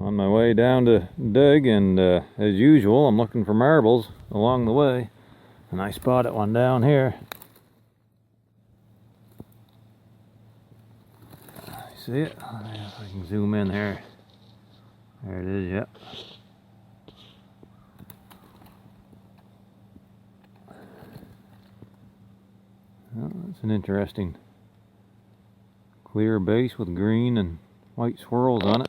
On my way down to dig, and as usual, I'm looking for marbles along the way, and I spotted one down here. See it? If I can zoom in there. There it is, yep. Well, that's an interesting clear base with green and white swirls on it.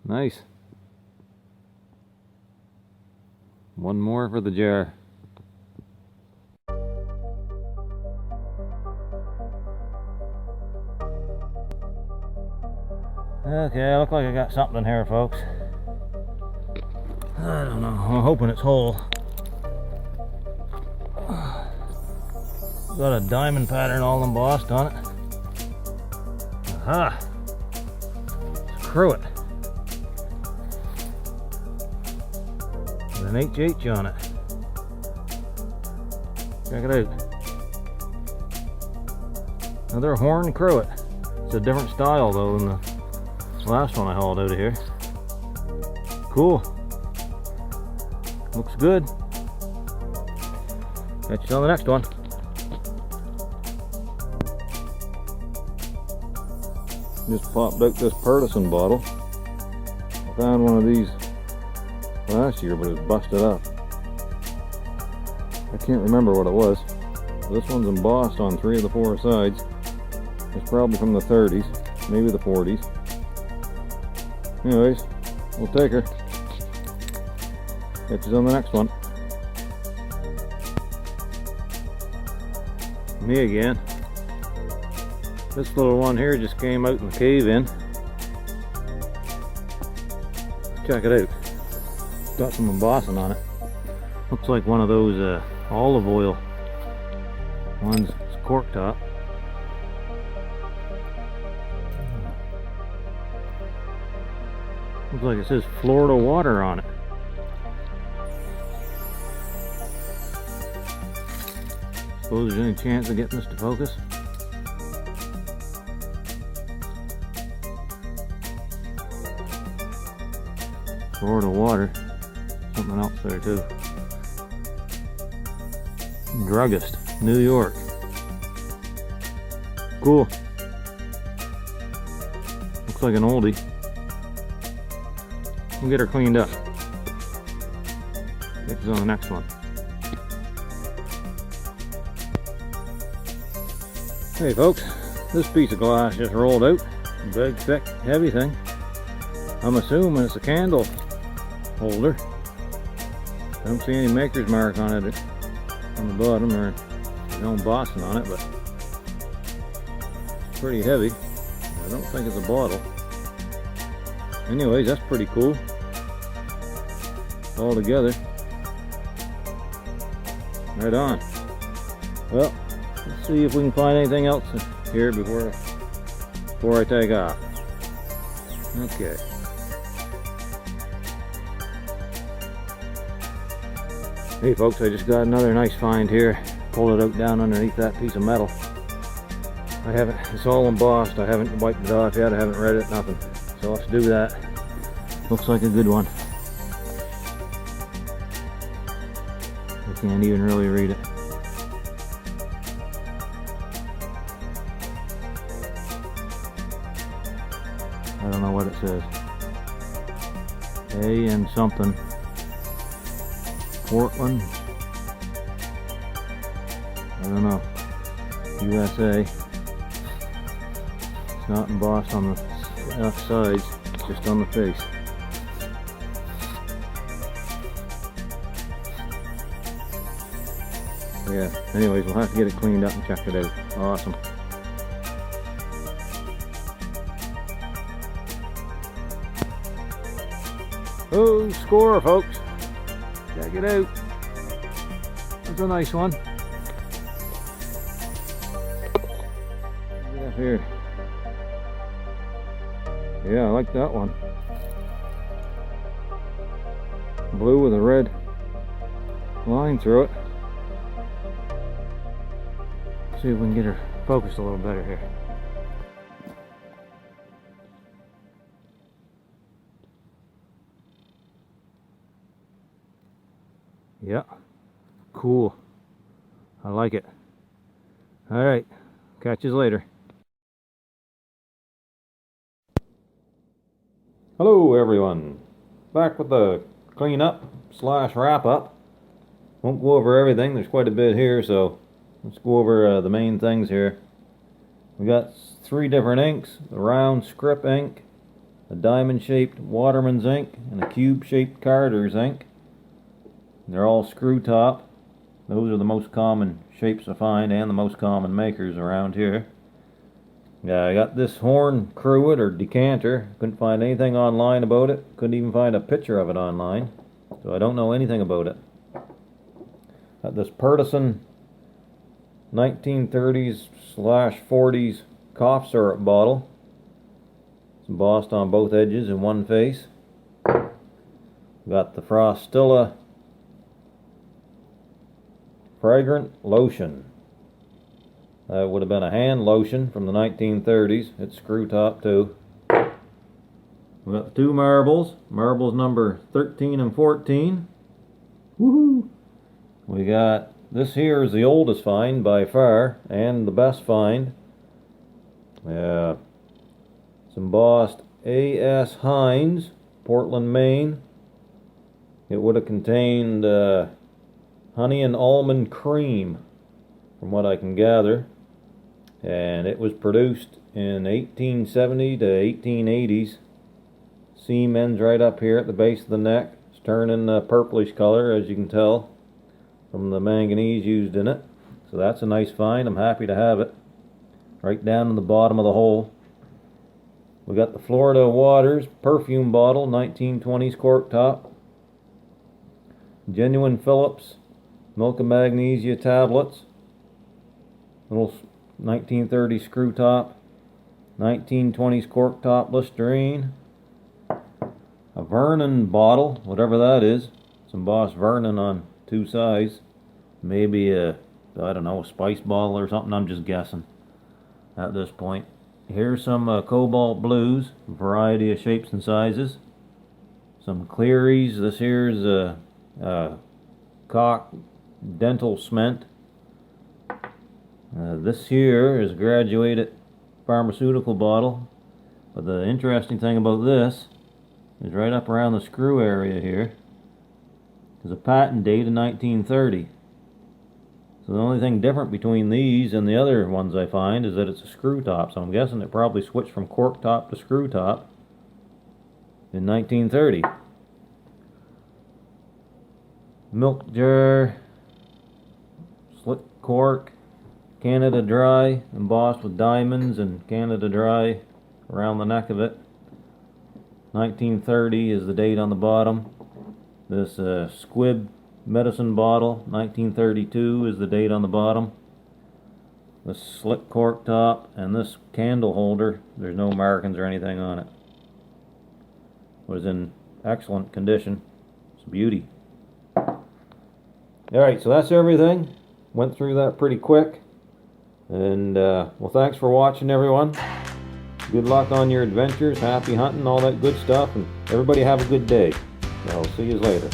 Nice. One more for the jar. Okay, look like I got something here, folks. I don't know, I'm hoping it's whole. Got a diamond pattern all embossed on it. Aha! It's Cruet. With an HH on it. Check it out. Another Horne Cruet. It's a different style though than the last one I hauled out of here. Cool. Looks good. Catch you on the next one. Just popped out this Pertussin bottle. I found one of these last year, but it was busted up. I can't remember what it was. This one's embossed on 3 of the 4 sides. It's probably from the 30s, maybe the 40s. Anyways, we'll take her. Catch you on the next one. Me again. This little one here just came out in the cave in. Check it out. Got some embossing on it. Looks like one of those olive oil ones. It's cork top. Looks like it says Florida water on it. Suppose there's any chance of getting this to focus? Florida water. Something else there too. Druggist, New York. Cool. Looks like an oldie. We'll get her cleaned up. Catch you on the next one. Hey folks, this piece of glass just rolled out. Big, thick, heavy thing. I'm assuming it's a candle holder. I don't see any maker's mark on it on the bottom, or no embossing on it, but it's pretty heavy. I don't think it's a bottle. Anyways, that's pretty cool. All together. Right on. Well, let's see if we can find anything else here before I take off. Okay. Hey folks, I just got another nice find here. Pulled it out down underneath that piece of metal. It's all embossed. I haven't wiped it off yet. I haven't read it, nothing. So let's do that. Looks like a good one. I can't even really read it. I don't know what it says. A and something. Portland. I don't know. USA. It's not embossed on the left sides, it's just on the face. Yeah, anyways, we'll have to get it cleaned up and check it out. Awesome. Oh, score, folks. Check it out. That's a nice one. Look at that here. Yeah, I like that one. Blue with a red line through it. See if we can get her focus a little better here. Yeah, cool. I like it. Alright, catch you later. Hello everyone. Back with the cleanup slash wrap up. Won't go over everything, there's quite a bit here, so let's go over the main things here. We got 3 different inks: the round Squibb ink, a diamond shaped Waterman's ink, and a cube shaped Carter's ink. They're all screw top. Those are the most common shapes I find and the most common makers around here. Yeah, I got this Horne Cruet or decanter. Couldn't find anything online about it. Couldn't even find a picture of it online. So I don't know anything about it. Got this Pertussin 1930s/40s cough syrup bottle. It's embossed on both edges in one face. Got the Frostilla fragrant lotion. That would have been a hand lotion from the 1930s. It's screw top too. We got the 2 marbles. Marbles number 13 and 14. Woohoo! We got, this here is the oldest find by far and the best find. It's embossed S Hinds, Portland, Maine. It would have contained honey and almond cream, from what I can gather. And it was produced in 1870 to 1880s. Seam ends right up here at the base of the neck. It's turning a purplish color, as you can tell from the manganese used in it. So that's a nice find. I'm happy to have it. Right down in the bottom of the hole. We got the Florida Waters perfume bottle, 1920s cork top. Genuine Phillips Milk and Magnesia tablets. Little 1930 screw top, 1920s cork top Listerine. A Vernon bottle, whatever that is. It's embossed Vernon on 2 sides. Maybe a, I don't know, a spice bottle or something. I'm just guessing at this point. Here's some cobalt blues, a variety of shapes and sizes. Some clearies. This here's a Cock dental cement. This here is a graduated pharmaceutical bottle, but the interesting thing about this is right up around the screw area here is a patent date of 1930. So the only thing different between these and the other ones I find is that it's a screw top, so I'm guessing it probably switched from cork top to screw top in 1930. Milk jar, slit cork, Canada Dry, embossed with diamonds and Canada Dry around the neck of it. 1930 is the date on the bottom. This Squibb medicine bottle, 1932 is the date on the bottom. This slit cork top and this candle holder, there's no markings or anything on it. Was in excellent condition. It's a beauty. Alright, so that's everything. Went through that pretty quick. And, well, thanks for watching, everyone. Good luck on your adventures, happy hunting, all that good stuff, and everybody have a good day. I'll see you later.